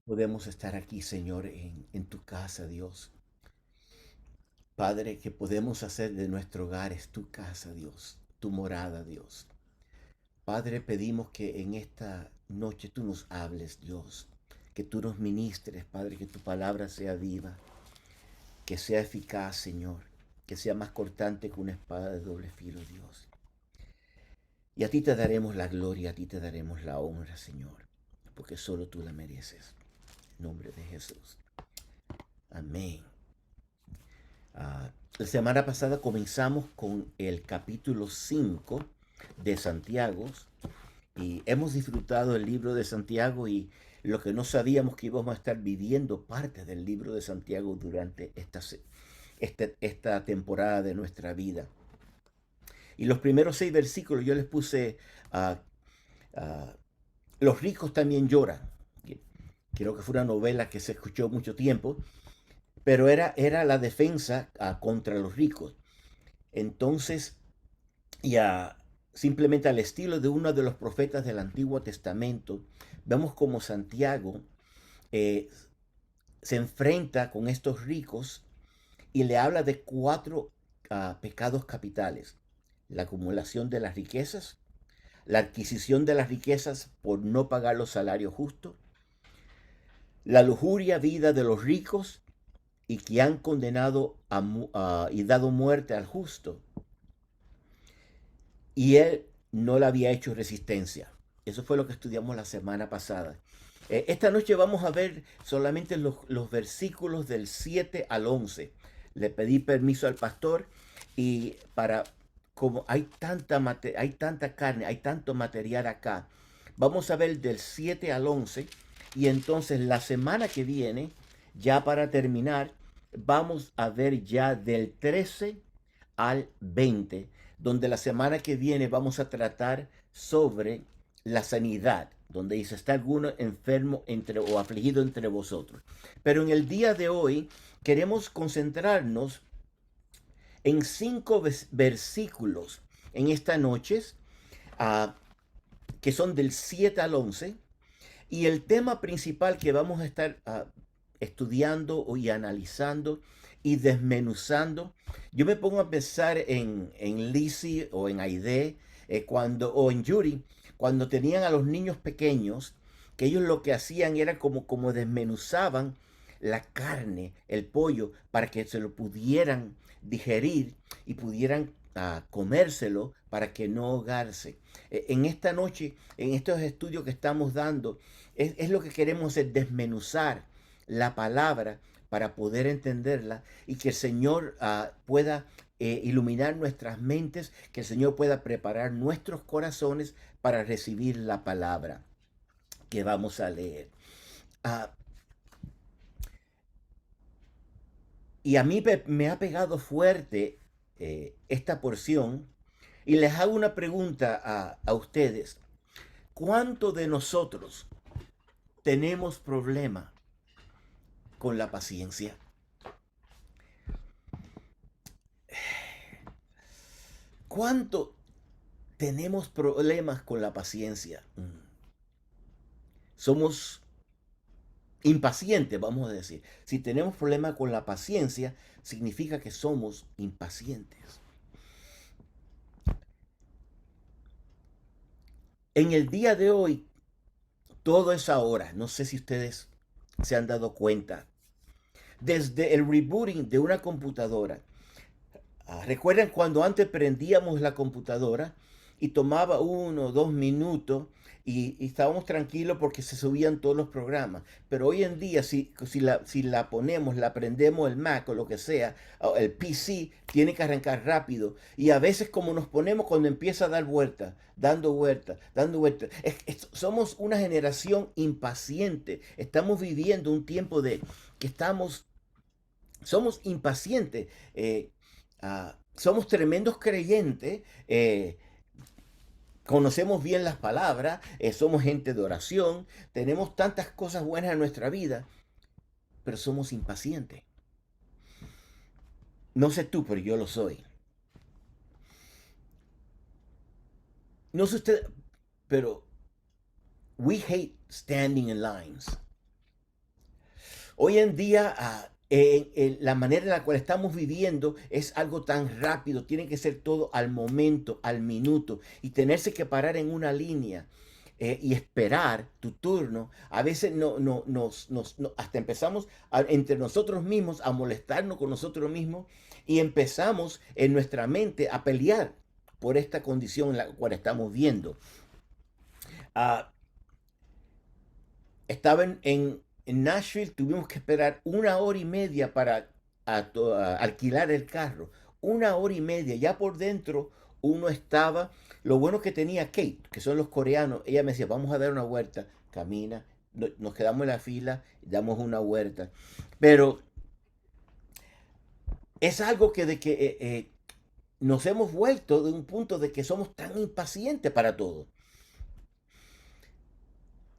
podemos estar aquí, Señor, en tu casa, Dios. Padre, que podemos hacer de nuestro hogar es tu casa, Dios, tu morada, Dios. Padre, pedimos que en esta noche tú nos hables, Dios, que tú nos ministres, Padre, que tu palabra sea viva, que sea eficaz, Señor, que sea más cortante que una espada de doble filo, Dios. Y a ti te daremos la gloria, a ti te daremos la honra, Señor, porque solo tú la mereces. En nombre de Jesús. Amén. La semana pasada comenzamos con el capítulo 5 de Santiago y hemos disfrutado el libro de Santiago y lo que no sabíamos que íbamos a estar viviendo parte del libro de Santiago durante esta temporada de nuestra vida. Y los primeros 6 versículos yo les puse, uh, uh, los ricos también lloran. Creo que fue una novela que se escuchó mucho tiempo, pero era la defensa contra los ricos. Entonces, ya simplemente al estilo de uno de los profetas del Antiguo Testamento, vemos como Santiago eh, se enfrenta con estos ricos y le habla de 4 pecados capitales: la acumulación de las riquezas, la adquisición de las riquezas por no pagar los salarios justos, la lujuria vida de los ricos y que han condenado y dado muerte al justo, y él no le había hecho resistencia. Eso fue lo que estudiamos la semana pasada. Esta noche vamos a ver solamente los versículos del 7 al 11. Le pedí permiso al pastor y como hay tanta carne, hay tanto material acá, vamos a ver del 7 al 11 y entonces la semana que viene, ya para terminar, vamos a ver ya del 13 al 20, donde la semana que viene vamos a tratar sobre la sanidad, donde dice: ¿está alguno enfermo o afligido entre vosotros? Pero en el día de hoy queremos concentrarnos en 5 versículos en esta noche, uh, que son del 7 al 11, y el tema principal que vamos a estar estudiando y analizando y desmenuzando. Yo me pongo a pensar en Lizzie o en Aide, o en Yuri, cuando tenían a los niños pequeños, que ellos lo que hacían era como desmenuzaban la carne, el pollo, para que se lo pudieran digerir y pudieran comérselo para que no ahogarse. En esta noche, en estos estudios que estamos dando, es lo que queremos, es desmenuzar la palabra para poder entenderla y que el Señor pueda iluminar nuestras mentes, que el Señor pueda preparar nuestros corazones para recibir la palabra que vamos a leer. Uh, y a mí me ha pegado fuerte esta porción y les hago una pregunta a ustedes. ¿Cuánto de nosotros tenemos problema con la paciencia? ¿Cuánto tenemos problemas con la paciencia? Somos impacientes, vamos a decir. Si tenemos problemas con la paciencia, significa que somos impacientes. En el día de hoy, todo es ahora. No sé si ustedes se han dado cuenta. Desde el rebooting de una computadora. ¿Recuerdan cuando antes prendíamos la computadora y tomaba 1 o 2 minutos y estábamos tranquilos porque se subían todos los programas? Pero hoy en día, si la ponemos, la prendemos el Mac o lo que sea, o el PC, tiene que arrancar rápido. Y a veces como nos ponemos cuando empieza a dar vueltas, dando vueltas, dando vueltas. Somos una generación impaciente. Estamos viviendo un tiempo de que somos impacientes. Somos tremendos creyentes, conocemos bien las palabras, somos gente de oración, tenemos tantas cosas buenas en nuestra vida, pero somos impacientes. No sé tú, pero yo lo soy. No sé usted, pero We hate standing in lines. Hoy en día, la manera en la cual estamos viviendo es algo tan rápido, tiene que ser todo al momento, al minuto, y tenerse que parar en una línea y esperar tu turno. A veces hasta empezamos entre nosotros mismos a molestarnos con nosotros mismos y empezamos en nuestra mente a pelear por esta condición en la cual estamos viendo. Ah, Estaba en Nashville, tuvimos que esperar 1 hora y media para alquilar el carro. 1 hora y media, ya por dentro uno estaba. Lo bueno que tenía Kate, que son los coreanos, ella me decía, vamos a dar una vuelta, camina, nos quedamos en la fila, damos una vuelta. Pero es algo que nos hemos vuelto de un punto de que somos tan impacientes para todo.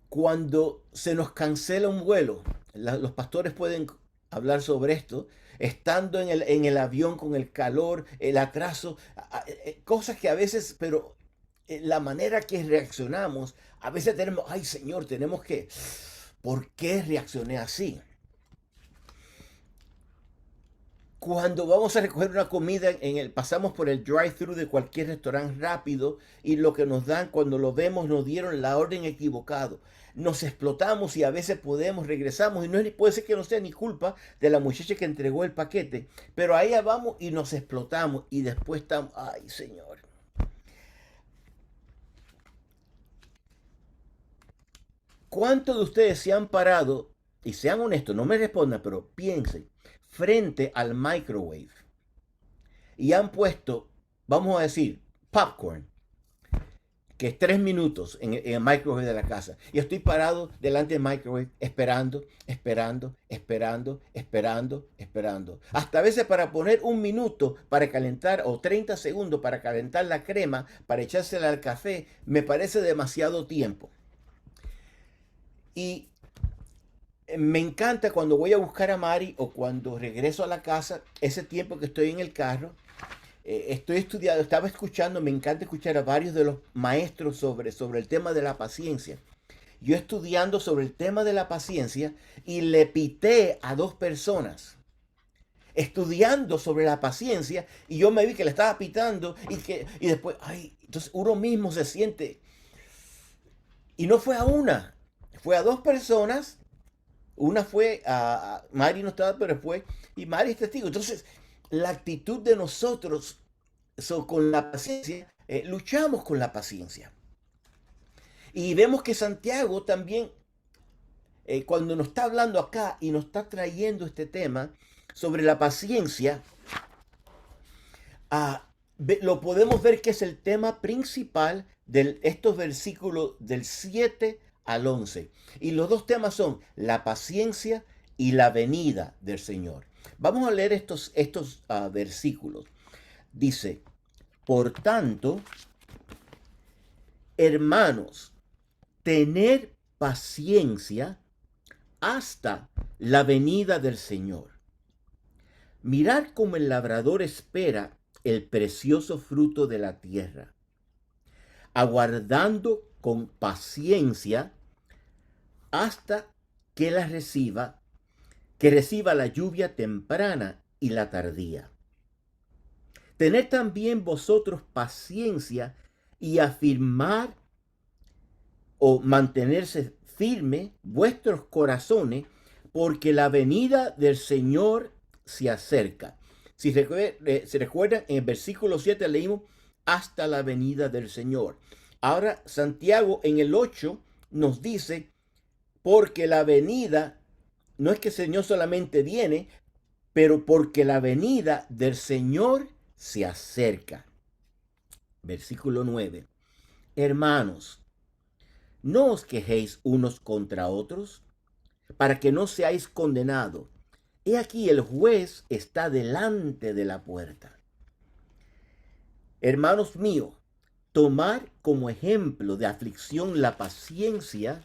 Cuando se nos cancela un vuelo, los pastores pueden hablar sobre esto, estando en el avión con el calor, el atraso, cosas que a veces, pero la manera que reaccionamos, a veces tenemos, ay Señor, tenemos que, ¿por qué reaccioné así? Cuando vamos a recoger una comida, pasamos por el drive-thru de cualquier restaurante rápido y lo que nos dan, cuando lo vemos, nos dieron la orden equivocado. Nos explotamos y a veces regresamos y no puede ser que no sea ni culpa de la muchacha que entregó el paquete, pero ahí vamos y nos explotamos y después estamos, ay Señor. ¿Cuántos de ustedes se han parado, y sean honestos, no me respondan, pero piensen, frente al microwave y han puesto, vamos a decir, popcorn, que es 3 minutos en el microwave de la casa? Y estoy parado delante del microwave esperando, esperando, esperando, esperando, esperando. Hasta a veces para poner 1 minuto para calentar o 30 segundos para calentar la crema, para echársela al café, me parece demasiado tiempo. Y me encanta cuando voy a buscar a Mari o cuando regreso a la casa, ese tiempo que estoy en el carro, estoy estudiando, estaba escuchando, me encanta escuchar a varios de los maestros sobre el tema de la paciencia. Yo estudiando sobre el tema de la paciencia y le pité a 2 personas estudiando sobre la paciencia y yo me vi que le estaba pitando y después, ay, entonces uno mismo se siente. Y no fue a una, fue a 2 personas. Una fue Mari no estaba, pero fue, y Mari es testigo. Entonces, la actitud de nosotros con la paciencia, luchamos con la paciencia. Y vemos que Santiago también, cuando nos está hablando acá y nos está trayendo este tema sobre la paciencia, lo podemos ver que es el tema principal de estos versículos del 7 al 11. Y los dos temas son la paciencia y la venida del Señor. Vamos a leer estos versículos. Dice, por tanto, hermanos, tener paciencia hasta la venida del Señor. Mirad cómo el labrador espera el precioso fruto de la tierra, aguardando con paciencia hasta que que reciba la lluvia temprana y la tardía. Tened también vosotros paciencia y afirmar o mantenerse firme vuestros corazones, porque la venida del Señor se acerca. Si se recuerdan, en el versículo 7 leímos hasta la venida del Señor. Ahora Santiago en el 8 nos dice, porque la venida, no es que el Señor solamente viene, pero porque la venida del Señor se acerca. Versículo 9. Hermanos, no os quejéis unos contra otros, para que no seáis condenados. He aquí el juez está delante de la puerta. Hermanos míos, tomar como ejemplo de aflicción la paciencia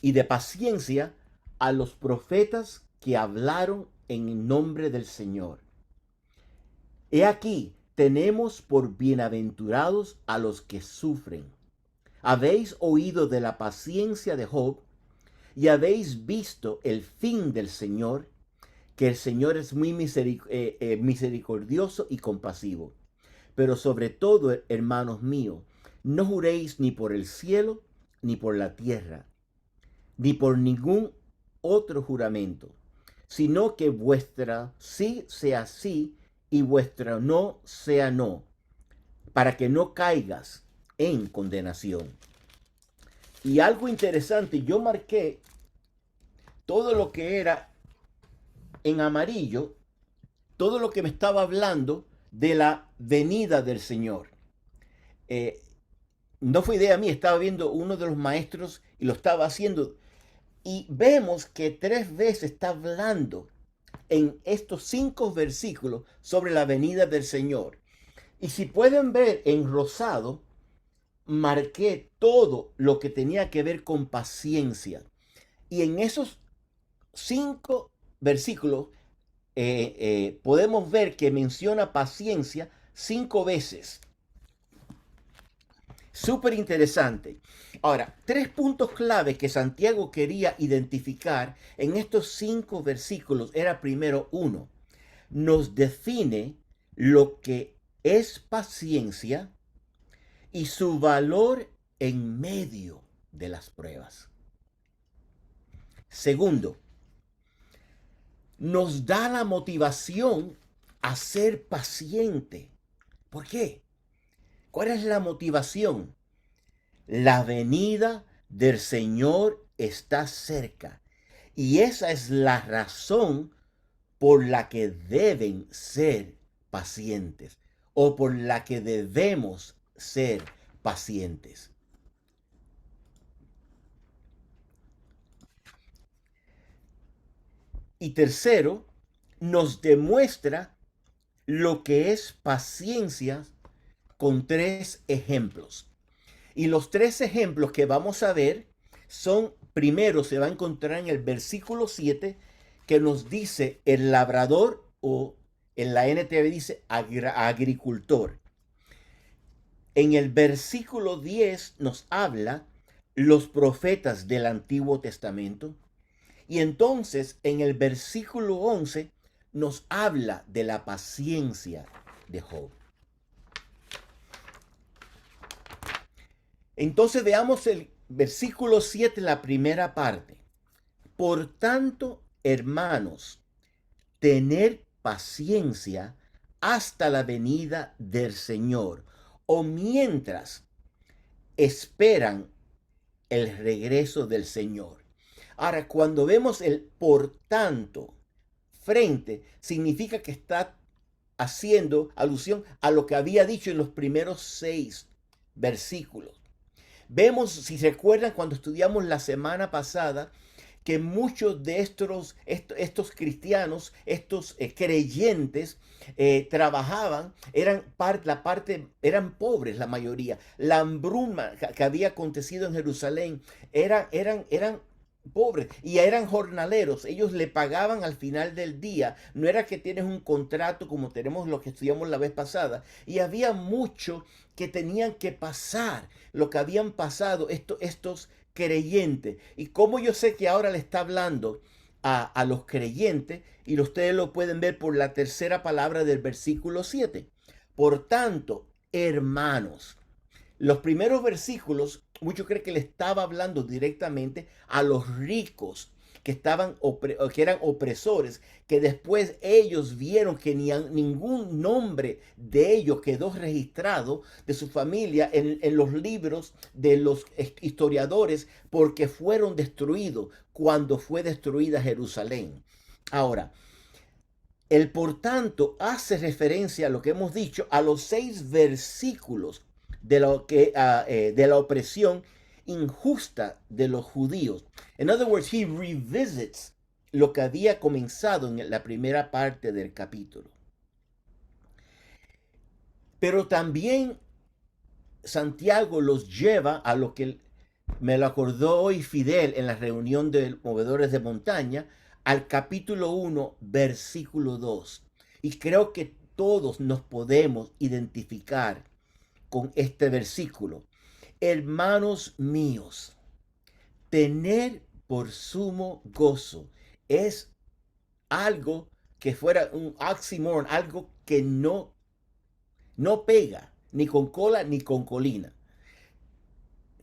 y de paciencia a los profetas que hablaron en nombre del Señor. He aquí, tenemos por bienaventurados a los que sufren. Habéis oído de la paciencia de Job y habéis visto el fin del Señor, que el Señor es muy misericordioso y compasivo. Pero sobre todo, hermanos míos, no juréis ni por el cielo, ni por la tierra, ni por ningún otro juramento, sino que vuestra sí sea sí y vuestra no sea no, para que no caigas en condenación. Y algo interesante, yo marqué todo lo que era en amarillo, todo lo que me estaba hablando de la venida del Señor. No fue idea mía, estaba viendo uno de los maestros y lo estaba haciendo. Y vemos que 3 veces está hablando en estos 5 versículos sobre la venida del Señor. Y si pueden ver en rosado, marqué todo lo que tenía que ver con paciencia. Y en esos 5 versículos podemos ver que menciona paciencia 5 veces. Súper interesante. Ahora, 3 puntos clave que Santiago quería identificar en estos 5 versículos era primero uno, nos define lo que es paciencia y su valor en medio de las pruebas. Segundo, nos da la motivación a ser paciente. ¿Por qué? ¿Cuál es la motivación? La venida del Señor está cerca. Y esa es la razón por la que deben ser pacientes o por la que debemos ser pacientes. Y tercero, nos demuestra lo que es paciencia con 3 ejemplos. Y los 3 ejemplos que vamos a ver son, primero se va a encontrar en el versículo 7, que nos dice el labrador, o en la NTV dice agricultor. En el versículo 10 nos habla los profetas del Antiguo Testamento. Y entonces en el versículo 11 nos habla de la paciencia de Job. Entonces veamos el versículo 7, la primera parte. Por tanto, hermanos, tener paciencia hasta la venida del Señor, o mientras esperan el regreso del Señor. Ahora, cuando vemos el por tanto frente, significa que está haciendo alusión a lo que había dicho en los primeros 6 versículos. Vemos, si recuerdan, cuando estudiamos la semana pasada, que muchos de estos cristianos, estos creyentes, trabajaban, eran pobres la mayoría. La hambruna que había acontecido en Jerusalén, eran pobres y eran jornaleros. Ellos le pagaban al final del día. No era que tienes un contrato como tenemos lo que estudiamos la vez pasada. Y había mucho que tenían que pasar, lo que habían pasado estos creyentes. Y como yo sé que ahora le está hablando a los creyentes, y ustedes lo pueden ver por la tercera palabra del versículo 7. Por tanto, hermanos, los primeros versículos, muchos creen que le estaba hablando directamente a los ricos que eran opresores, que después ellos vieron que ningún nombre de ellos quedó registrado de su familia en los libros de los historiadores, porque fueron destruidos cuando fue destruida Jerusalén. Ahora, el por tanto hace referencia a lo que hemos dicho, a los 6 versículos de la opresión injusta de los judíos. In other words, he revisits lo que había comenzado en la primera parte del capítulo. Pero también Santiago los lleva a lo que me lo acordó hoy Fidel en la reunión de movedores de montaña, al capítulo 1, versículo 2. Y creo que todos nos podemos identificar con este versículo. Hermanos míos, tener por sumo gozo es algo que fuera un oxímoron, algo que no pega, ni con cola ni con colina.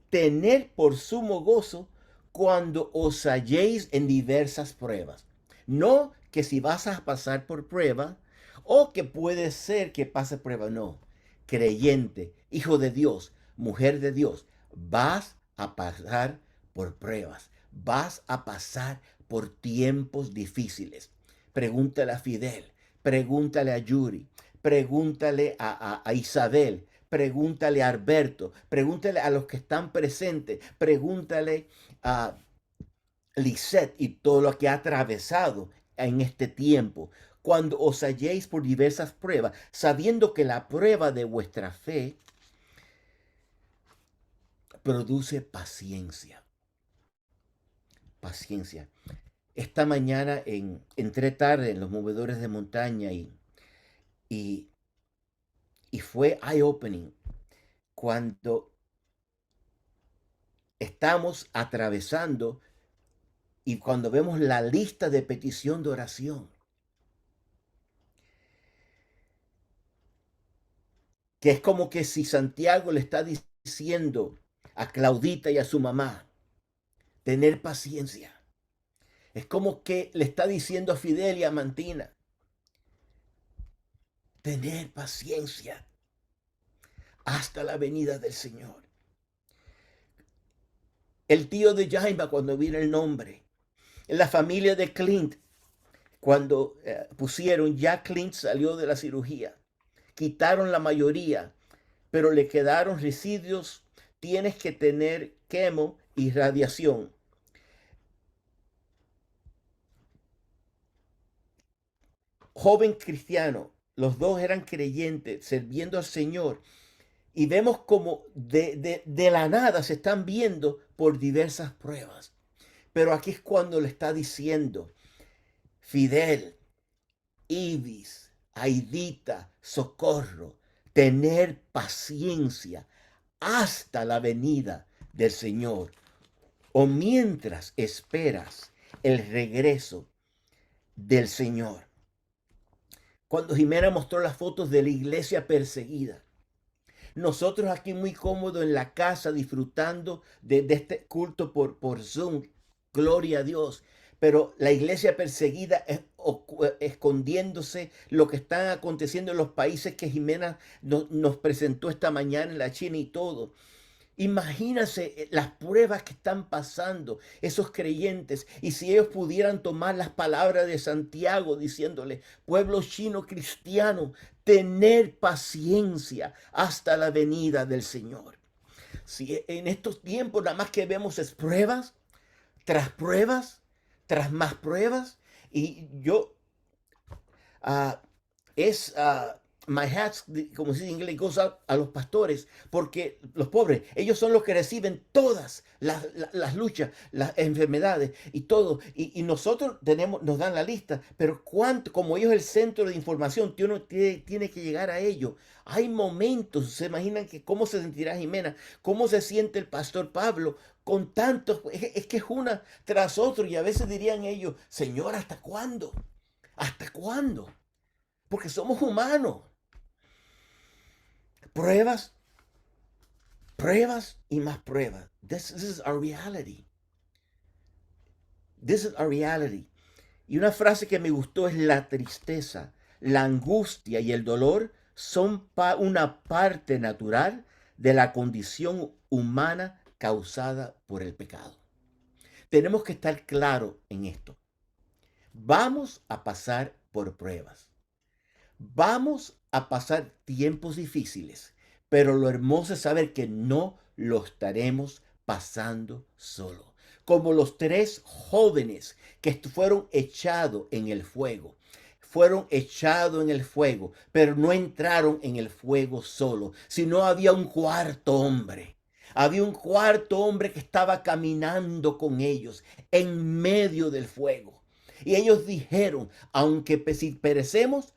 Tener por sumo gozo cuando os halléis en diversas pruebas. No que si vas a pasar por prueba o que puede ser que pase prueba, no. Creyente, hijo de Dios, mujer de Dios, vas a pasar por pruebas, vas a pasar por tiempos difíciles. Pregúntale a Fidel, pregúntale a Yuri, pregúntale a Isabel, pregúntale a Alberto, pregúntale a los que están presentes, pregúntale a Lisette y todo lo que ha atravesado en este tiempo. Cuando os halléis por diversas pruebas, sabiendo que la prueba de vuestra fe produce paciencia. Paciencia. Esta mañana entré tarde en los movedores de montaña y fue eye-opening cuando estamos atravesando y cuando vemos la lista de petición de oración, que es como que si Santiago le está diciendo a Claudita y a su mamá, tener paciencia. Es como que le está diciendo a Fidel y a Mantina, tener paciencia hasta la venida del Señor. El tío de Jaima cuando vino el nombre, la familia de Clint, cuando pusieron ya Clint salió de la cirugía, quitaron la mayoría, pero le quedaron residuos, tienes que tener quemo y radiación. Joven cristiano, los dos eran creyentes, sirviendo al Señor, y vemos como de la nada se están viendo por diversas pruebas. Pero aquí es cuando le está diciendo, Fidel, Ibis, Aidita, Socorro, tener paciencia hasta la venida del Señor o mientras esperas el regreso del Señor. Cuando Jimena mostró las fotos de la iglesia perseguida, nosotros aquí muy cómodos en la casa disfrutando de este culto por Zoom, gloria a Dios. Pero la iglesia perseguida escondiéndose lo que está aconteciendo en los países que Jimena nos presentó esta mañana en la China y todo. Imagínense las pruebas que están pasando esos creyentes y si ellos pudieran tomar las palabras de Santiago diciéndole, pueblo chino cristiano, tener paciencia hasta la venida del Señor. Si en estos tiempos nada más que vemos es pruebas, tras más pruebas y yo my hats, como se dice en inglés, goes out a los pastores, porque los pobres, ellos son los que reciben todas las luchas, las enfermedades y todo. Y nosotros nos dan la lista, pero como ellos el centro de información, uno tiene que llegar a ellos. Hay momentos, se imaginan que cómo se sentirá Jimena, cómo se siente el pastor Pablo, con tantos, es que es una tras otro, y a veces dirían ellos, Señor, ¿hasta cuándo? ¿Hasta cuándo? Porque somos humanos. Pruebas, pruebas y más pruebas. This is our reality. This is our reality. Y una frase que me gustó es la tristeza, la angustia y el dolor son una parte natural de la condición humana causada por el pecado. Tenemos que estar claros en esto. Vamos a pasar por pruebas. Vamos a pasar tiempos difíciles, pero lo hermoso es saber que no lo estaremos pasando solo. Como los 3 jóvenes que fueron echados en el fuego. Fueron echados en el fuego, pero no entraron en el fuego solo, sino había un cuarto hombre. Había un cuarto hombre que estaba caminando con ellos en medio del fuego. Y ellos dijeron, aunque si perecemos,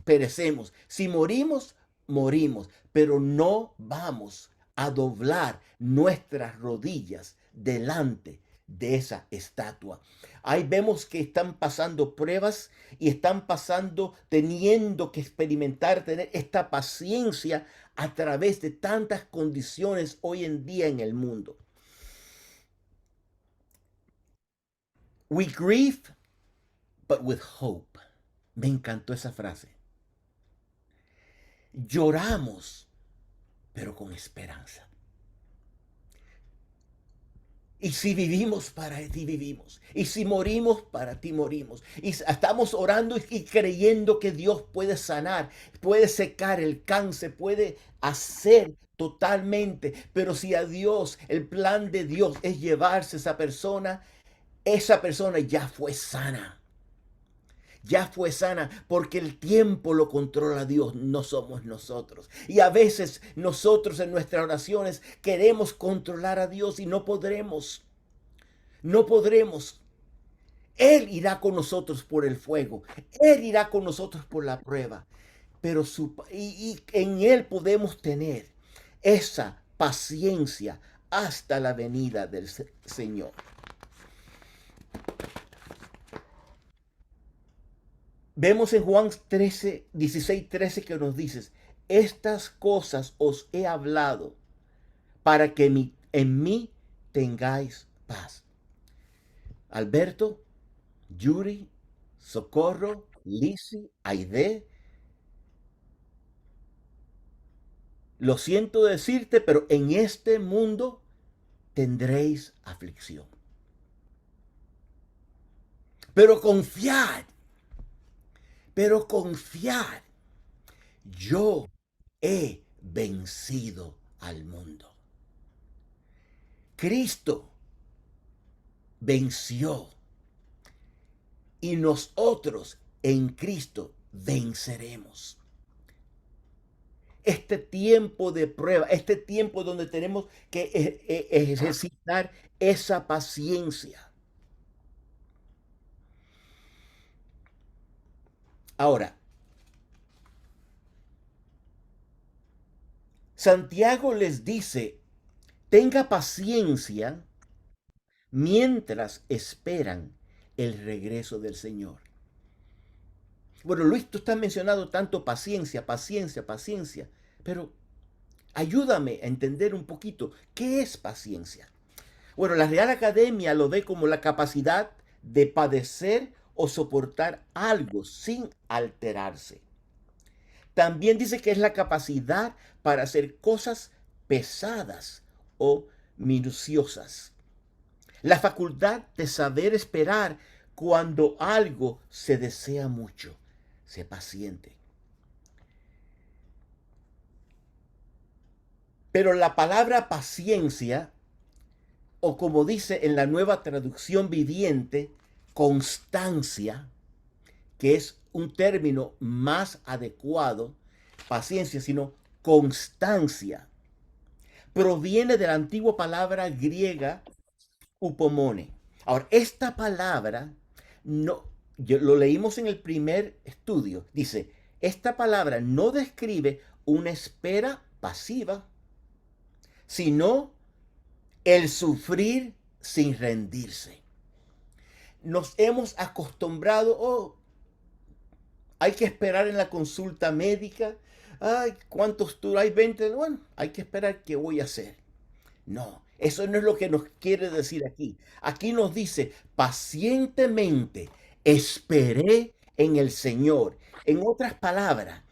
perecemos. Si morimos, morimos, pero no vamos a doblar nuestras rodillas delante de esa estatua. Ahí vemos que están pasando pruebas y están pasando, teniendo que experimentar, tener esta paciencia a través de tantas condiciones hoy en día en el mundo. We grieve, but with hope. Me encantó esa frase. Lloramos, pero con esperanza. Y si vivimos, para ti vivimos. Y si morimos, para ti morimos. Y estamos orando y creyendo que Dios puede sanar, puede secar el cáncer, puede hacer totalmente. Pero si a Dios, el plan de Dios es llevarse a esa persona ya fue sana. Ya fue sana porque el tiempo lo controla Dios, no somos nosotros. Y a veces nosotros en nuestras oraciones queremos controlar a Dios y no podremos. No podremos. Él irá con nosotros por el fuego. Él irá con nosotros por la prueba. Pero en Él podemos tener esa paciencia hasta la venida del Señor. Vemos en Juan 13, 16, 13 que nos dice, estas cosas os he hablado para que en mí tengáis paz. Alberto, Yuri, Socorro, Lisi, Aide, lo siento decirte, pero en este mundo tendréis aflicción. Pero confiad, yo he vencido al mundo. Cristo venció y nosotros en Cristo venceremos. Este tiempo de prueba, este tiempo donde tenemos que ejercitar esa paciencia. Ahora, Santiago les dice, tenga paciencia mientras esperan el regreso del Señor. Bueno, Luis, tú estás mencionando tanto paciencia, paciencia, paciencia, pero ayúdame a entender un poquito, ¿qué es paciencia? Bueno, la Real Academia lo ve como la capacidad de padecer o soportar algo sin alterarse. También dice que es la capacidad para hacer cosas pesadas o minuciosas. La facultad de saber esperar cuando algo se desea mucho. Sé paciente. Pero la palabra paciencia, o como dice en la Nueva Traducción Viviente, constancia, que es un término más adecuado, paciencia, sino constancia, proviene de la antigua palabra griega upomone. Ahora, esta palabra no, lo leímos en el primer estudio, dice, esta palabra no describe una espera pasiva, sino el sufrir sin rendirse. Nos hemos acostumbrado, hay que esperar en la consulta médica, ay, ¿cuántos turnos hay? 20, bueno, hay que esperar qué voy a hacer. No, eso no es lo que nos quiere decir aquí. Aquí nos dice, pacientemente esperé en el Señor. En otras palabras,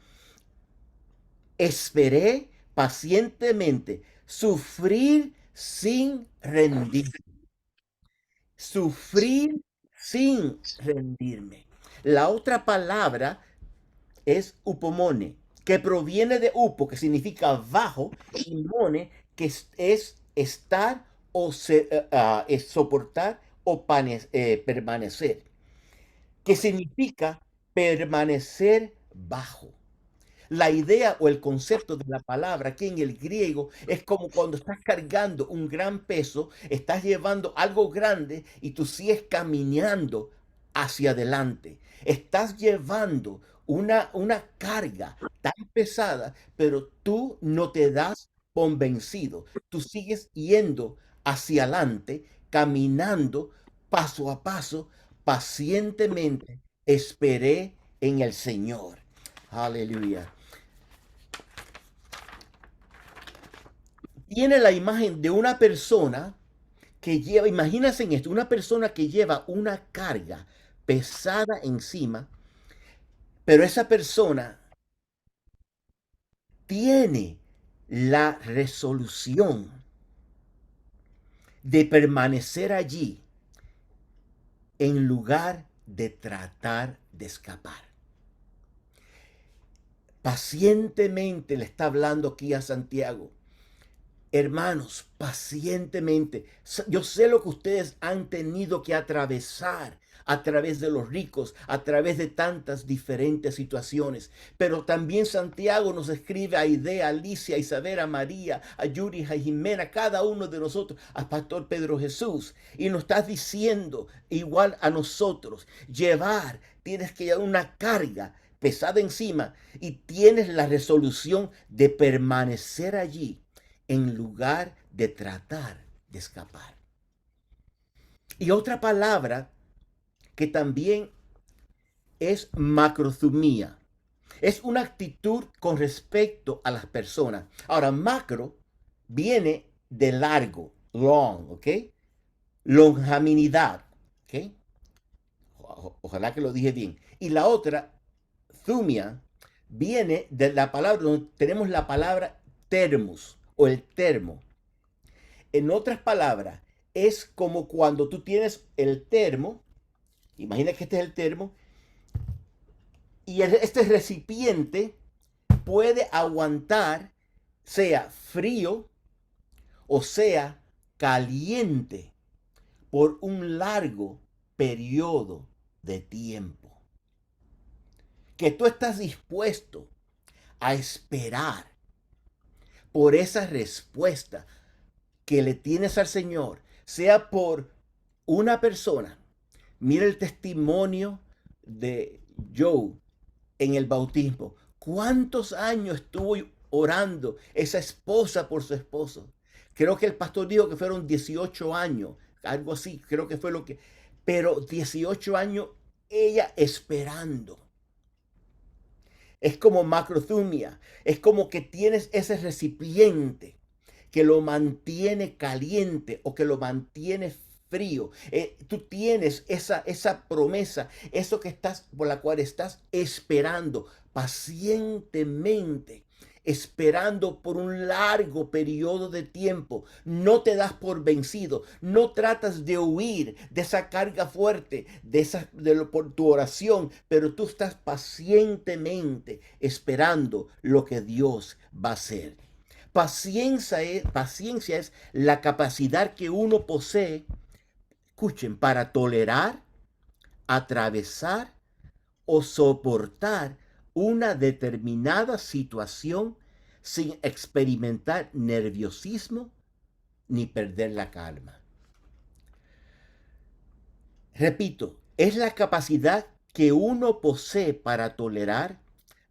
esperé pacientemente, sufrir sin rendir. Sufrir sin rendirme. La otra palabra es upomone, que proviene de upo, que significa bajo, y mone, que es estar o es soportar o permanecer, que significa permanecer bajo. La idea o el concepto de la palabra aquí en el griego es como cuando estás cargando un gran peso, estás llevando algo grande y tú sigues caminando hacia adelante. Estás llevando una carga tan pesada, pero tú no te das por vencido. Tú sigues yendo hacia adelante, caminando paso a paso, pacientemente. Esperé en el Señor. Aleluya. Tiene la imagen de una persona que lleva, imagínense en esto, una persona que lleva una carga pesada encima, pero esa persona tiene la resolución de permanecer allí en lugar de tratar de escapar. Pacientemente le está hablando aquí a Santiago. Hermanos, pacientemente. Yo sé lo que ustedes han tenido que atravesar a través de los ricos, a través de tantas diferentes situaciones. Pero también Santiago nos escribe a Idea, a Alicia, a Isabel, a María, a Yuri, a Jimena, cada uno de nosotros, al Pastor Pedro Jesús. Y nos está diciendo, igual a nosotros, tienes que llevar una carga pesada encima y tienes la resolución de permanecer allí en lugar de tratar de escapar. Y otra palabra que también es macrothumía. Es una actitud con respecto a las personas. Ahora, macro viene de largo, long, ¿ok? Longanimidad, ¿ok? Ojalá que lo dije bien. Y la otra, thumia, viene de la palabra, donde tenemos la palabra termus o el termo. En otras palabras, es como cuando tú tienes el termo, imagina que este es el termo, y este recipiente puede aguantar, sea frío o sea caliente, por un largo periodo de tiempo. Que tú estás dispuesto a esperar por esa respuesta que le tienes al Señor, sea por una persona. Mira el testimonio de Joe en el bautismo. ¿Cuántos años estuvo orando esa esposa por su esposo? Creo que el pastor dijo que fueron 18 años, algo así, creo que fue lo que... Pero 18 años ella esperando. Es como macrothumia, es como que tienes ese recipiente que lo mantiene caliente o que lo mantiene frío. Tú tienes esa promesa, eso que estás, por la cual estás esperando pacientemente, esperando por un largo periodo de tiempo. No te das por vencido, no tratas de huir de esa carga fuerte, por tu oración, pero tú estás pacientemente esperando lo que Dios va a hacer. Paciencia es la capacidad que uno posee, escuchen, para tolerar, atravesar o soportar una determinada situación sin experimentar nerviosismo ni perder la calma. Repito, es la capacidad que uno posee para tolerar,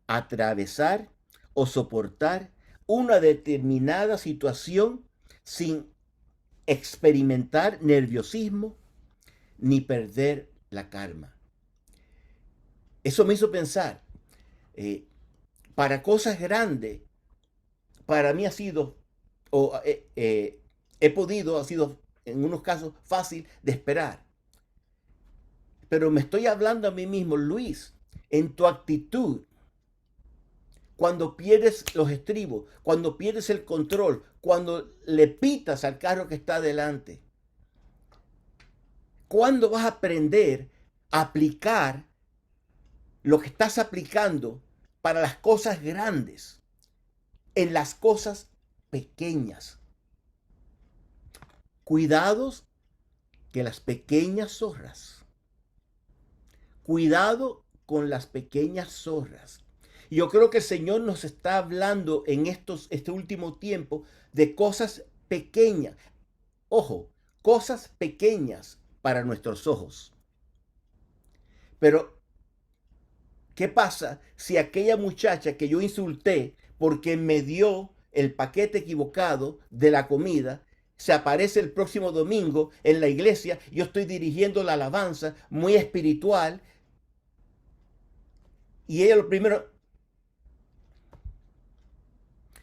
atravesar o soportar una determinada situación sin experimentar nerviosismo ni perder la calma. Eso me hizo pensar, para cosas grandes, para mí ha sido, o ha sido en unos casos fácil de esperar. Pero me estoy hablando a mí mismo, Luis, en tu actitud, cuando pierdes los estribos, cuando pierdes el control, cuando le pitas al carro que está adelante. ¿Cuándo vas a aprender a aplicar lo que estás aplicando para las cosas grandes en las cosas pequeñas? Cuidados que las pequeñas zorras. Cuidado con las pequeñas zorras. Yo creo que el Señor nos está hablando en este último tiempo de cosas pequeñas. Ojo, cosas pequeñas para nuestros ojos. Pero, ¿qué pasa si aquella muchacha que yo insulté porque me dio el paquete equivocado de la comida se aparece el próximo domingo en la iglesia? Yo estoy dirigiendo la alabanza muy espiritual y ella lo primero,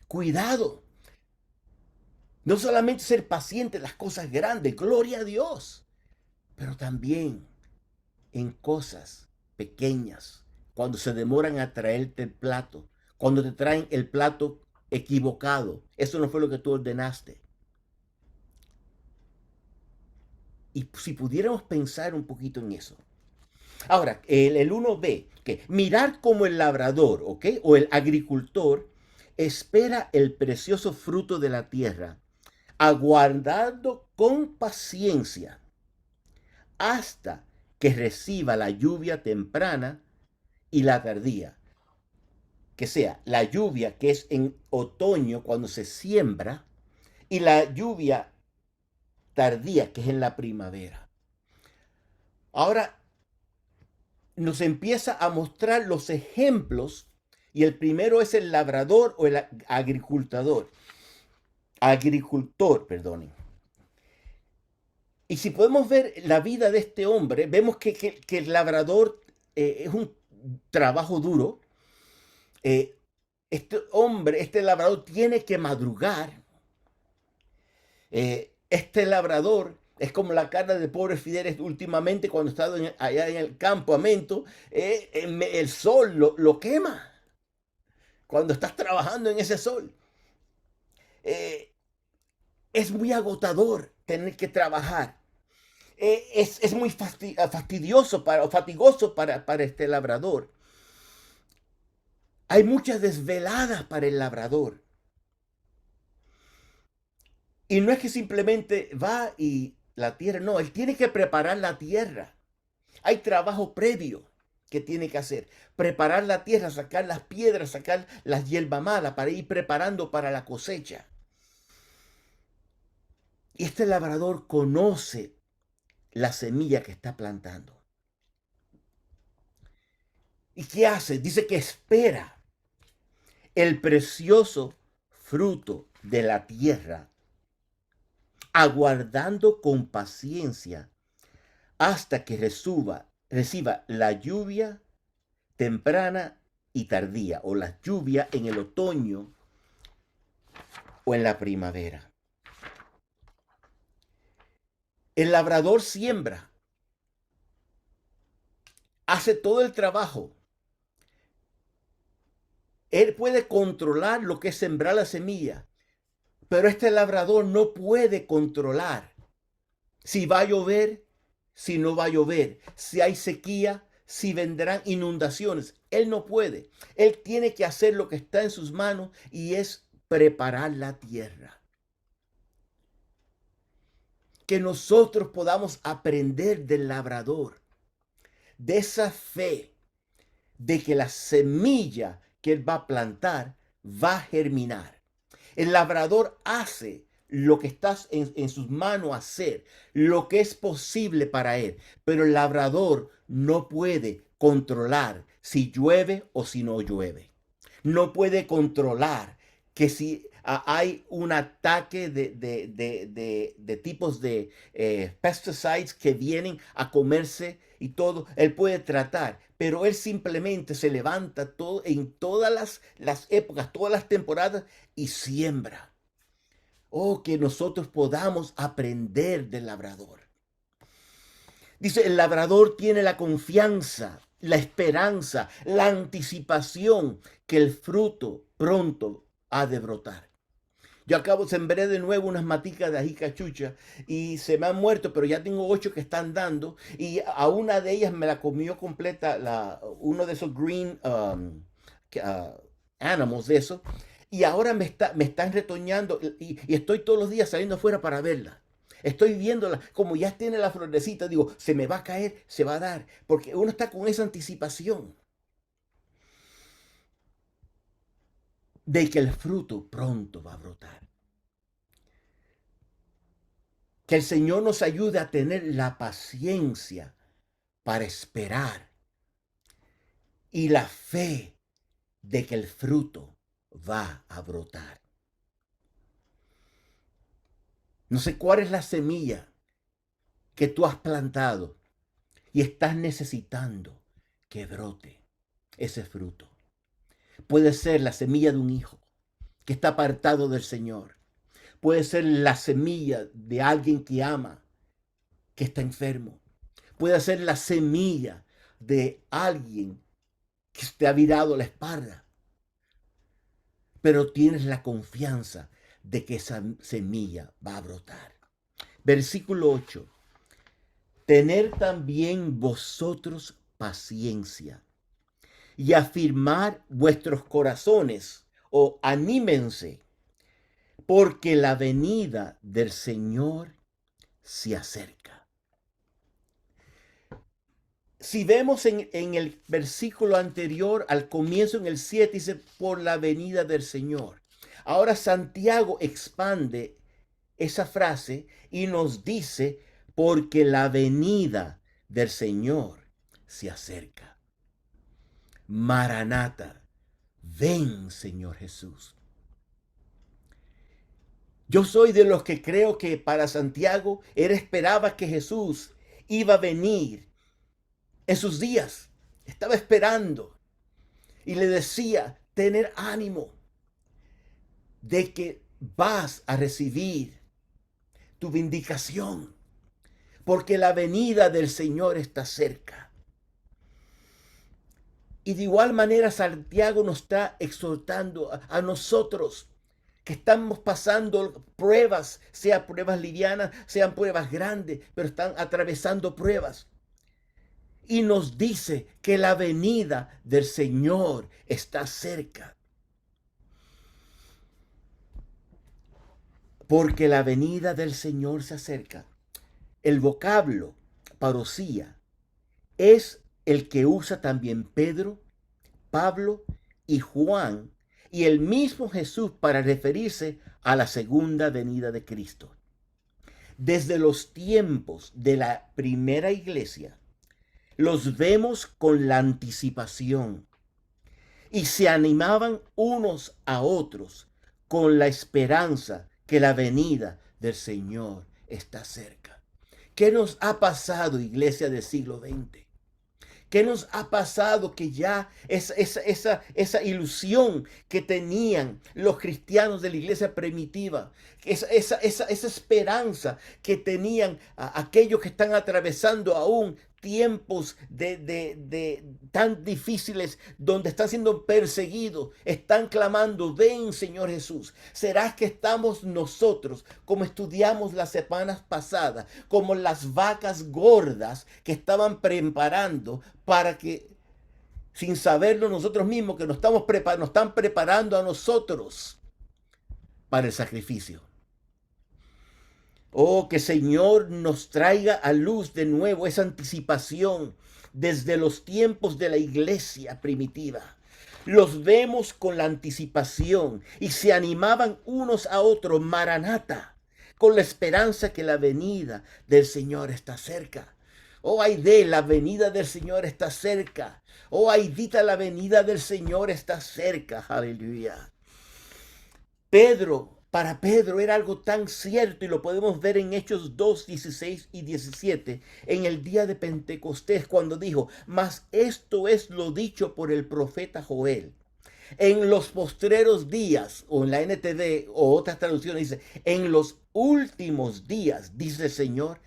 cuidado, no solamente ser paciente en las cosas grandes, gloria a Dios, pero también en cosas pequeñas, cuando se demoran a traerte el plato, cuando te traen el plato equivocado, eso no fue lo que tú ordenaste. Y si pudiéramos pensar un poquito en eso. Ahora, el 1b, que mirar como el labrador, ¿ok? O el agricultor espera el precioso fruto de la tierra, aguardando con paciencia hasta que reciba la lluvia temprana y la tardía. Que sea la lluvia que es en otoño cuando se siembra y la lluvia tardía que es en la primavera. Ahora nos empieza a mostrar los ejemplos y el primero es el labrador o el agricultor, perdonen. Y si podemos ver la vida de este hombre, vemos que el labrador es un trabajo duro. Este hombre, este labrador tiene que madrugar. Este labrador es como la carne de pobres Fideles últimamente cuando está allá en el campamento. El sol lo quema cuando estás trabajando en ese sol. Eh, es muy agotador tener que trabajar. Es muy fastidioso fatigoso para este labrador. Hay muchas desveladas para el labrador. Y no es que simplemente va y la tierra, no, él tiene que preparar la tierra. Hay trabajo previo que tiene que hacer. Preparar la tierra, sacar las piedras, sacar las hierbas malas para ir preparando para la cosecha. Y este labrador conoce la semilla que está plantando. ¿Y qué hace? Dice que espera el precioso fruto de la tierra, aguardando con paciencia hasta que reciba la lluvia temprana y tardía, o la lluvia en el otoño o en la primavera. El labrador siembra, hace todo el trabajo. Él puede controlar lo que es sembrar la semilla, pero este labrador no puede controlar si va a llover, si no va a llover, si hay sequía, si vendrán inundaciones. Él no puede. Él tiene que hacer lo que está en sus manos y es preparar la tierra. Que nosotros podamos aprender del labrador, de esa fe, de que la semilla que él va a plantar va a germinar. El labrador hace lo que está en sus manos hacer, lo que es posible para él, pero el labrador no puede controlar si llueve o si no llueve. No puede controlar que si hay un ataque de tipos de pesticides que vienen a comerse y todo, él puede tratar, pero él simplemente se levanta todo, en todas las épocas, todas las temporadas y siembra. Oh, que nosotros podamos aprender del labrador. Dice, el labrador tiene la confianza, la esperanza, la anticipación que el fruto pronto ha de brotar. Yo sembré de nuevo unas maticas de ají cachucha y se me han muerto, pero ya tengo 8 que están dando y a una de ellas me la comió completa uno de esos green animals de eso. Y ahora me están retoñando y estoy todos los días saliendo afuera para verla. Estoy viéndola, como ya tiene la florecita, digo, se me va a caer, se va a dar, porque uno está con esa anticipación de que el fruto pronto va a brotar. Que el Señor nos ayude a tener la paciencia para esperar y la fe de que el fruto va a brotar. No sé cuál es la semilla que tú has plantado y estás necesitando que brote ese fruto. Puede ser la semilla de un hijo que está apartado del Señor. Puede ser la semilla de alguien que ama, que está enfermo. Puede ser la semilla de alguien que te ha virado la espalda. Pero tienes la confianza de que esa semilla va a brotar. Versículo 8. Tener también vosotros paciencia y afirmar vuestros corazones o anímense, porque la venida del Señor se acerca. Si vemos en el versículo anterior, al comienzo en el 7, dice, por la venida del Señor. Ahora Santiago expande esa frase y nos dice, porque la venida del Señor se acerca. Maranata, ven, Señor Jesús. Yo soy de los que creo que para Santiago, él esperaba que Jesús iba a venir en sus días. Estaba esperando y le decía, tener ánimo de que vas a recibir tu vindicación, porque la venida del Señor está cerca. Y de igual manera Santiago nos está exhortando a nosotros que estamos pasando pruebas, sean pruebas livianas, sean pruebas grandes, pero están atravesando pruebas. Y nos dice que la venida del Señor está cerca. Porque la venida del Señor se acerca. El vocablo parosía es el que usa también Pedro, Pablo y Juan y el mismo Jesús para referirse a la segunda venida de Cristo. Desde los tiempos de la primera iglesia, los vemos con la anticipación y se animaban unos a otros con la esperanza que la venida del Señor está cerca. ¿Qué nos ha pasado, iglesia del siglo XX? ¿Qué nos ha pasado que ya esa ilusión que tenían los cristianos de la iglesia primitiva, esa esperanza que tenían aquellos que están atravesando aún tiempos tan difíciles donde están siendo perseguidos, están clamando, ven Señor Jesús? ¿Será que estamos nosotros, como estudiamos las semanas pasadas, como las vacas gordas que estaban preparando para que, sin saberlo nosotros mismos, que nos están preparando a nosotros para el sacrificio? Oh, que Señor nos traiga a luz de nuevo esa anticipación desde los tiempos de la iglesia primitiva. Los vemos con la anticipación y se animaban unos a otros, Maranata, con la esperanza que la venida del Señor está cerca. Oh, Aide, la venida del Señor está cerca. Oh, Aidita, la venida del Señor está cerca. Aleluya. Para Pedro era algo tan cierto y lo podemos ver en Hechos 2, 16 y 17 en el día de Pentecostés cuando dijo, mas esto es lo dicho por el profeta Joel. En los postreros días, o en la NTV o otras traducciones dice, en los últimos días, dice el Señor,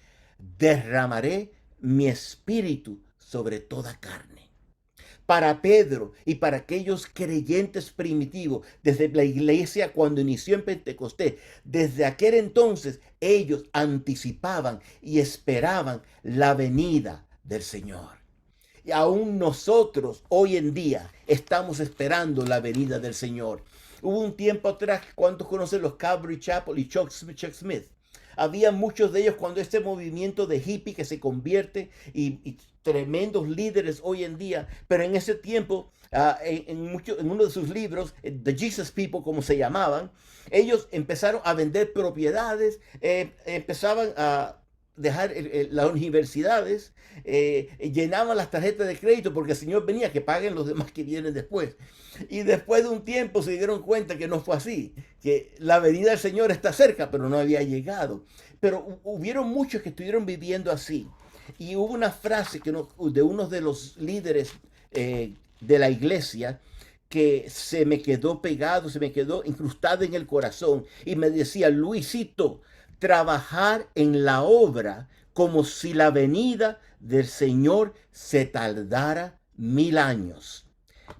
derramaré mi espíritu sobre toda carne. Para Pedro y para aquellos creyentes primitivos, desde la iglesia cuando inició en Pentecostés, desde aquel entonces ellos anticipaban y esperaban la venida del Señor. Y aún nosotros hoy en día estamos esperando la venida del Señor. Hubo un tiempo atrás, ¿cuántos conocen los Calvary Chapel y Chuck Smith? Había muchos de ellos cuando este movimiento de hippie que se convierte y tremendos líderes hoy en día, pero en ese tiempo, en uno de sus libros, The Jesus People, como se llamaban, ellos empezaron a vender propiedades, empezaban a dejar las universidades, llenaban las tarjetas de crédito porque el Señor venía, que paguen los demás que vienen después. Y después de un tiempo se dieron cuenta que no fue así, que la venida del Señor está cerca, pero no había llegado. Pero hubieron muchos que estuvieron viviendo así. Y hubo una frase de uno de los líderes de la iglesia que se me quedó pegado, se me quedó incrustado en el corazón. Y me decía: Luisito, trabajar en la obra como si la venida del Señor se tardara 1000 años.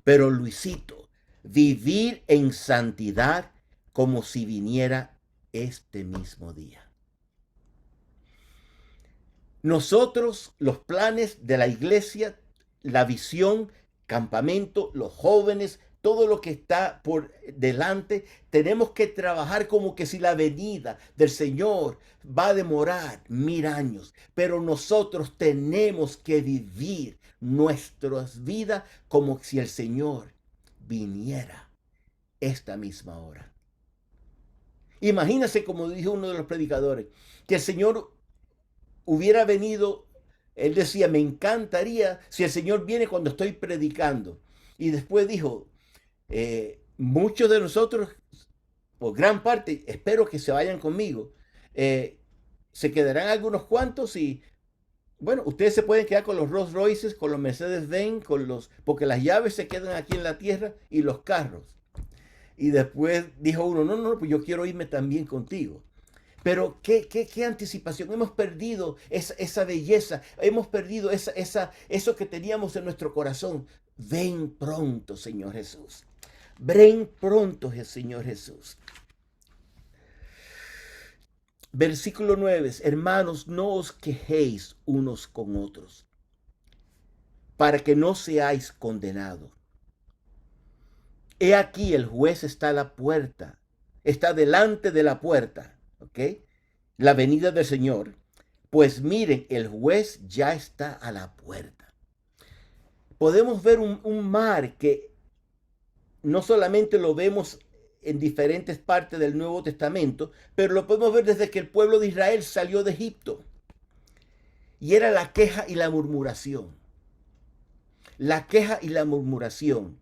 Pero Luisito, vivir en santidad como si viniera este mismo día. Nosotros, los planes de la iglesia, la visión, campamento, los jóvenes, todo lo que está por delante, tenemos que trabajar como que si la venida del Señor va a demorar 1000 años. Pero nosotros tenemos que vivir nuestras vidas como si el Señor viniera esta misma hora. Imagínense, como dijo uno de los predicadores, que el Señor hubiera venido. Él decía: me encantaría si el Señor viene cuando estoy predicando. Y después dijo: muchos de nosotros, por gran parte, espero que se vayan conmigo. Se quedarán algunos cuantos y, bueno, ustedes se pueden quedar con los Rolls Royces, con los Mercedes-Benz, porque las llaves se quedan aquí en la tierra y los carros. Y después dijo uno: no, pues yo quiero irme también contigo. Pero qué anticipación. Hemos perdido esa belleza. Hemos perdido eso que teníamos en nuestro corazón. Ven pronto, Señor Jesús. Ven pronto, Señor Jesús. Versículo 9. Hermanos, no os quejéis unos con otros, para que no seáis condenados. He aquí, el juez está a la puerta. Está delante de la puerta. ¿Ok? La venida del Señor. Pues miren, el juez ya está a la puerta. Podemos ver un mar que no solamente lo vemos en diferentes partes del Nuevo Testamento, pero lo podemos ver desde que el pueblo de Israel salió de Egipto. Y era la queja y la murmuración. La queja y la murmuración.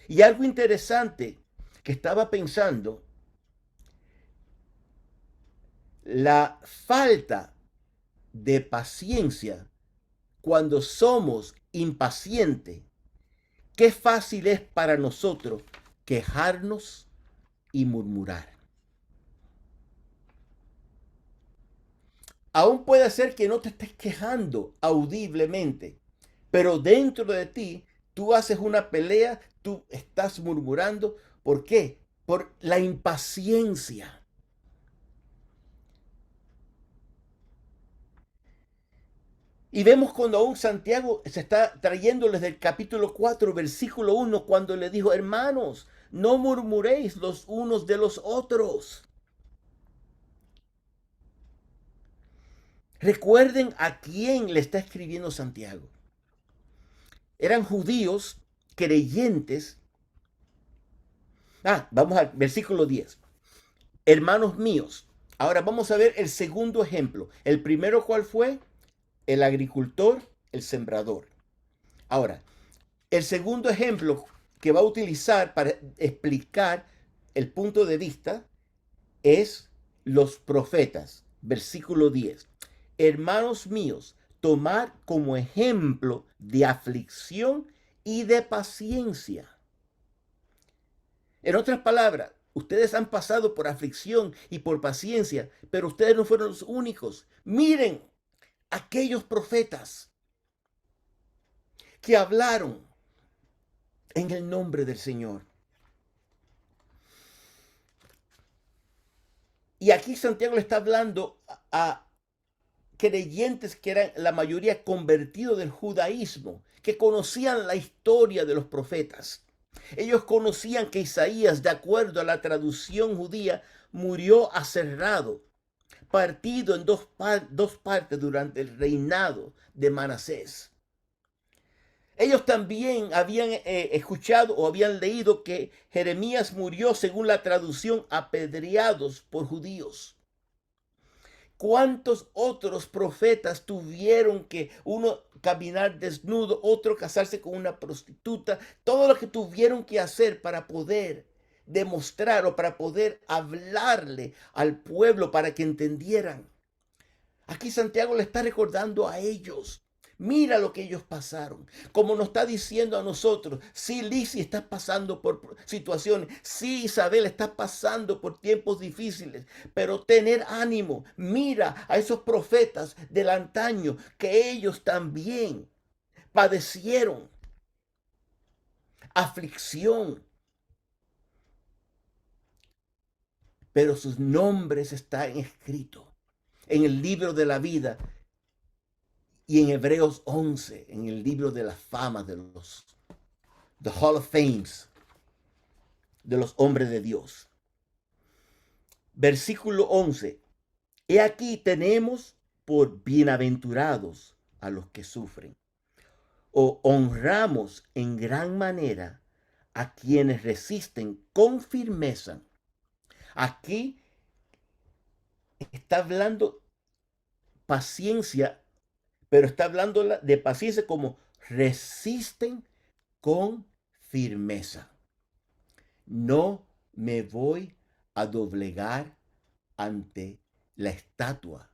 Y algo interesante que estaba pensando: la falta de paciencia cuando somos impacientes. Qué fácil es para nosotros quejarnos y murmurar. Aún puede ser que no te estés quejando audiblemente, pero dentro de ti tú haces una pelea, tú estás murmurando. ¿Por qué? Por la impaciencia. Y vemos cuando aún Santiago se está trayendo desde el capítulo 4, versículo 1, cuando le dijo: hermanos, no murmuréis los unos de los otros. Recuerden a quién le está escribiendo Santiago. Eran judíos creyentes. Vamos al versículo 10. Hermanos míos. Ahora vamos a ver el segundo ejemplo. El primero, ¿cuál fue? El agricultor, el sembrador. Ahora, el segundo ejemplo que va a utilizar para explicar el punto de vista es los profetas. Versículo 10. Hermanos míos, tomad como ejemplo de aflicción y de paciencia. En otras palabras, ustedes han pasado por aflicción y por paciencia, pero ustedes no fueron los únicos. Miren aquellos profetas que hablaron en el nombre del Señor. Y aquí Santiago le está hablando a creyentes que eran la mayoría convertidos del judaísmo, que conocían la historia de los profetas. Ellos conocían que Isaías, de acuerdo a la traducción judía, murió aserrado, partido en dos partes durante el reinado de Manasés. Ellos también habían escuchado o habían leído que Jeremías murió, según la traducción, apedreados por judíos. ¿Cuántos otros profetas tuvieron que uno caminar desnudo, otro casarse con una prostituta? Todo lo que tuvieron que hacer para poder demostrar o para poder hablarle al pueblo para que entendieran. Aquí Santiago le está recordando a ellos. Mira lo que ellos pasaron. Como nos está diciendo a nosotros. Sí, Lizzie está pasando por situaciones. Sí, Isabel está pasando por tiempos difíciles. Pero tener ánimo. Mira a esos profetas del antaño que ellos también padecieron aflicción. Pero sus nombres están escritos en el libro de la vida. Y en Hebreos 11, en el libro de la fama de los, the Hall of Fames, de los hombres de Dios. Versículo 11. He aquí tenemos por bienaventurados a los que sufren, o honramos en gran manera a quienes resisten con firmeza. Aquí está hablando paciencia, pero está hablando de paciencia como resisten con firmeza. No me voy a doblegar ante la estatua.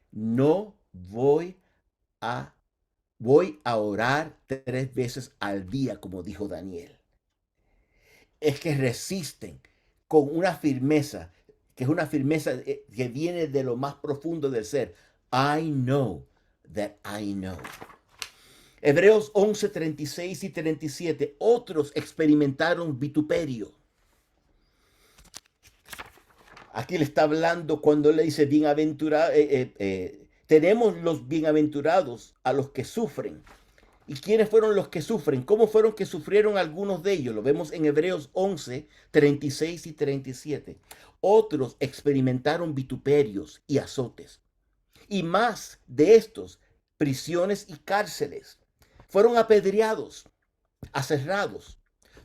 No voy a orar 3 veces al día, como dijo Daniel. Es que resisten con una firmeza, que es una firmeza que viene de lo más profundo del ser. I know that I know. Hebreos 11, 36 y 37. Otros experimentaron vituperio. Aquí le está hablando cuando le dice bienaventurado. Tenemos los bienaventurados a los que sufren. ¿Y quiénes fueron los que sufren? ¿Cómo fueron que sufrieron algunos de ellos? Lo vemos en Hebreos 11, 36 y 37. Otros experimentaron vituperios y azotes. Y más de estos, prisiones y cárceles. Fueron apedreados, aserrados,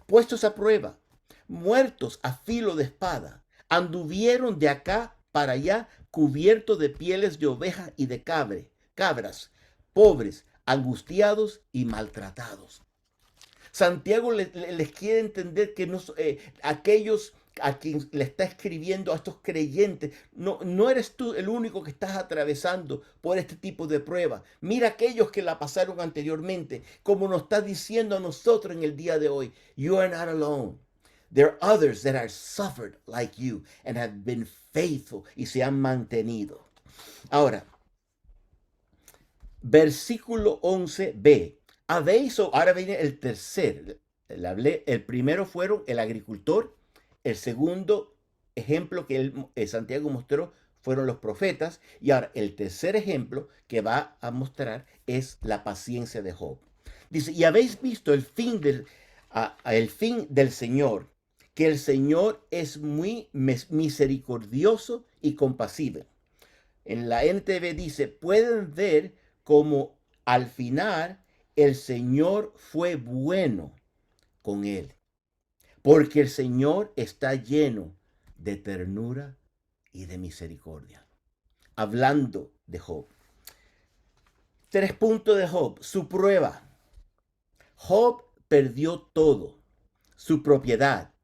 puestos a prueba, muertos a filo de espada. Anduvieron de acá para allá cubiertos de pieles de oveja y de cabras, pobres, angustiados y maltratados. Santiago les quiere entender que no, aquellos a quien le está escribiendo a estos creyentes, no eres tú el único que estás atravesando por este tipo de prueba. Mira aquellos que la pasaron anteriormente, como nos está diciendo a nosotros en el día de hoy. You are not alone. There are others that have suffered like you and have been faithful y se han mantenido. Ahora, versículo 11b. Ahora viene el tercer. El primero fueron el agricultor. El segundo ejemplo que Santiago mostró fueron los profetas. Y ahora el tercer ejemplo que va a mostrar es la paciencia de Job. Dice, y habéis visto el fin del Señor, que el Señor es muy misericordioso y compasivo. En la NTV dice, pueden ver cómo al final el Señor fue bueno con él, porque el Señor está lleno de ternura y de misericordia. Hablando de Job. 3 puntos de Job. Su prueba. Job perdió todo. Su propiedad,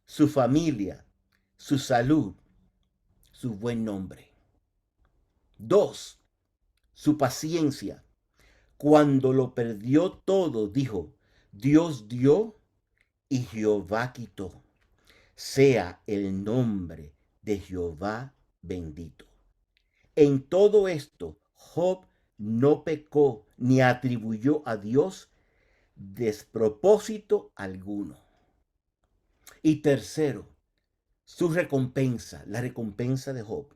su familia, su salud, su buen nombre. 2. Su paciencia. Cuando lo perdió todo, dijo, Dios dio y Jehová quitó. Sea el nombre de Jehová bendito. En todo esto, Job no pecó ni atribuyó a Dios despropósito alguno. Y tercero, su recompensa, la recompensa de Job.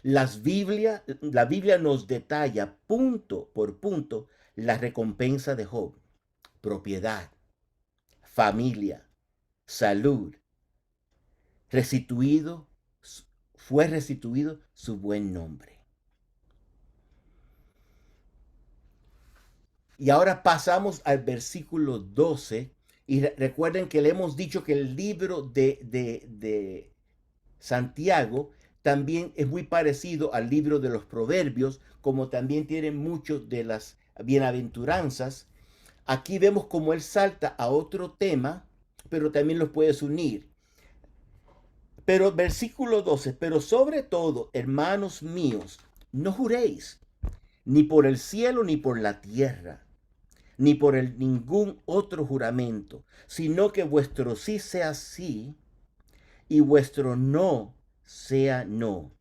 La Biblia nos detalla punto por punto la recompensa de Job. Propiedad, familia, salud, fue restituido su buen nombre. Y ahora pasamos al versículo 12. Y recuerden que le hemos dicho que el libro de Santiago también es muy parecido al libro de los Proverbios, como también tiene muchos de las bienaventuranzas. Aquí vemos cómo él salta a otro tema, pero también los puedes unir. Pero versículo 12, pero sobre todo, hermanos míos, no juréis, ni por el cielo, ni por la tierra, ni por ningún otro juramento, sino que vuestro sí sea sí y vuestro no sea no,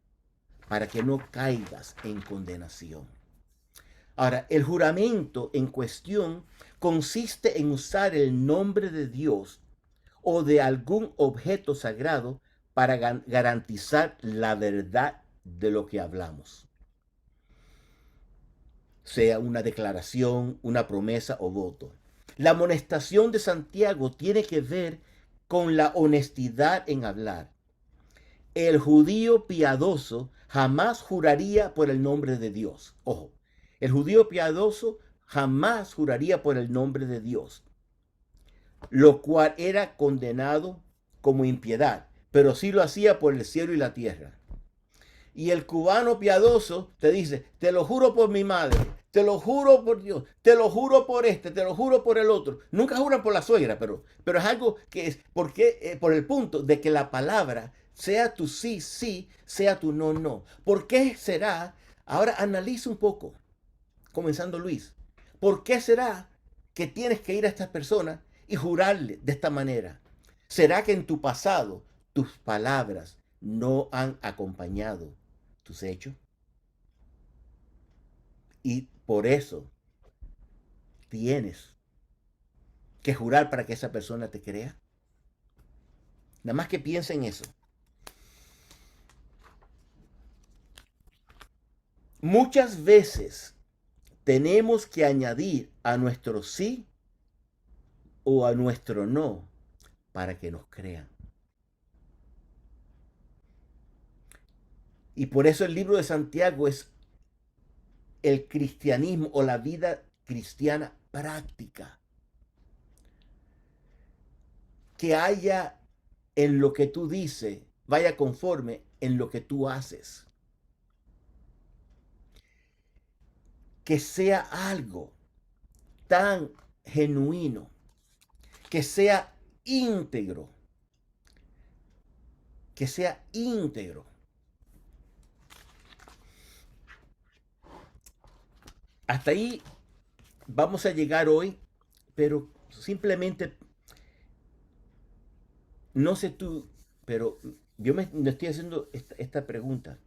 para que no caigas en condenación. Ahora, el juramento en cuestión consiste en usar el nombre de Dios o de algún objeto sagrado para garantizar la verdad de lo que hablamos, sea una declaración, una promesa o voto. La amonestación de Santiago tiene que ver con la honestidad en hablar. El judío piadoso jamás juraría por el nombre de Dios. Ojo, el judío piadoso jamás juraría por el nombre de Dios, lo cual era condenado como impiedad, pero sí lo hacía por el cielo y la tierra. Y el cubano piadoso te dice, te lo juro por mi madre, te lo juro por Dios, te lo juro por este, te lo juro por el otro. Nunca juran por la suegra, pero es algo que es porque, por el punto de que la palabra sea tu sí, sí, sea tu no, no. ¿Por qué será? Ahora analiza un poco, comenzando Luis. ¿Por qué será que tienes que ir a estas personas y jurarle de esta manera? ¿Será que en tu pasado tus palabras no han acompañado tus hechos? Y por eso tienes que jurar para que esa persona te crea. Nada más que piensa en eso. Muchas veces tenemos que añadir a nuestro sí o a nuestro no para que nos crean. Y por eso el libro de Santiago es el cristianismo o la vida cristiana práctica. Que haya en lo que tú dices, vaya conforme en lo que tú haces. Que sea algo tan genuino, que sea íntegro, que sea íntegro. Hasta ahí vamos a llegar hoy, pero simplemente, no sé tú, pero yo me estoy haciendo esta pregunta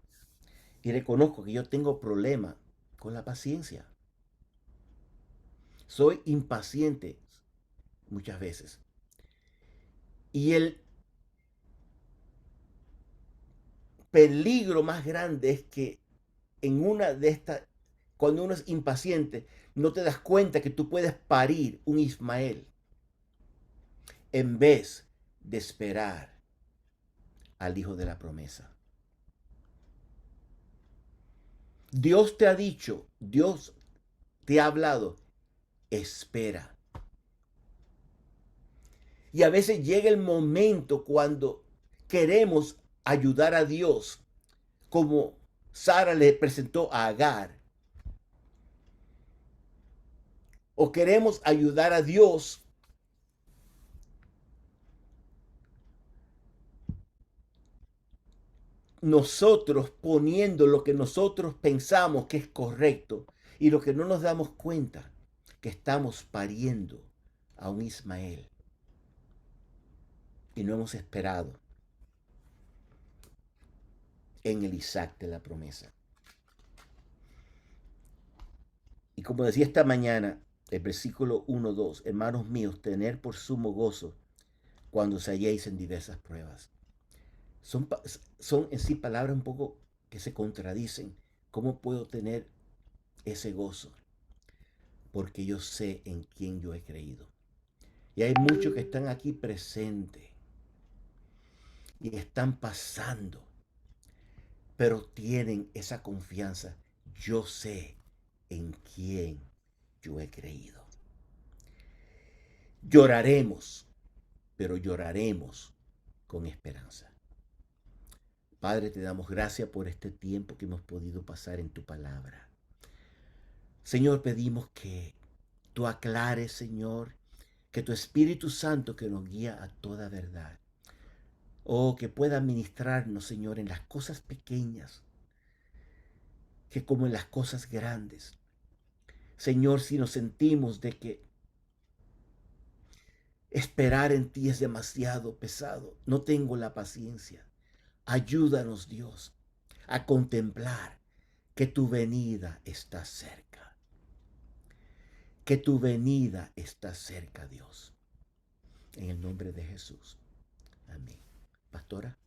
y reconozco que yo tengo problema con la paciencia. Soy impaciente muchas veces. Y el peligro más grande es que en una de estas, cuando uno es impaciente, no te das cuenta que tú puedes parir un Ismael en vez de esperar al hijo de la promesa. Dios te ha dicho, Dios te ha hablado, espera. Y a veces llega el momento cuando queremos ayudar a Dios, como Sara le presentó a Agar. O queremos ayudar a Dios nosotros poniendo lo que nosotros pensamos que es correcto y lo que no nos damos cuenta que estamos pariendo a un Ismael y no hemos esperado en el Isaac de la promesa. Y como decía esta mañana, el versículo 1-2, hermanos míos, tener por sumo gozo cuando os halléis en diversas pruebas. Son en sí palabras un poco que se contradicen. ¿Cómo puedo tener ese gozo? Porque yo sé en quién yo he creído. Y hay muchos que están aquí presentes y están pasando, pero tienen esa confianza. Yo sé en quién yo he creído. Lloraremos, pero lloraremos con esperanza. Padre, te damos gracias por este tiempo que hemos podido pasar en tu palabra. Señor, pedimos que tú aclares, Señor, que tu Espíritu Santo que nos guía a toda verdad. Oh, que pueda ministrarnos, Señor, en las cosas pequeñas, que como en las cosas grandes. Señor, si nos sentimos de que esperar en ti es demasiado pesado, no tengo la paciencia. Ayúdanos, Dios, a contemplar que tu venida está cerca. Que tu venida está cerca, Dios. En el nombre de Jesús. Amén. Pastora.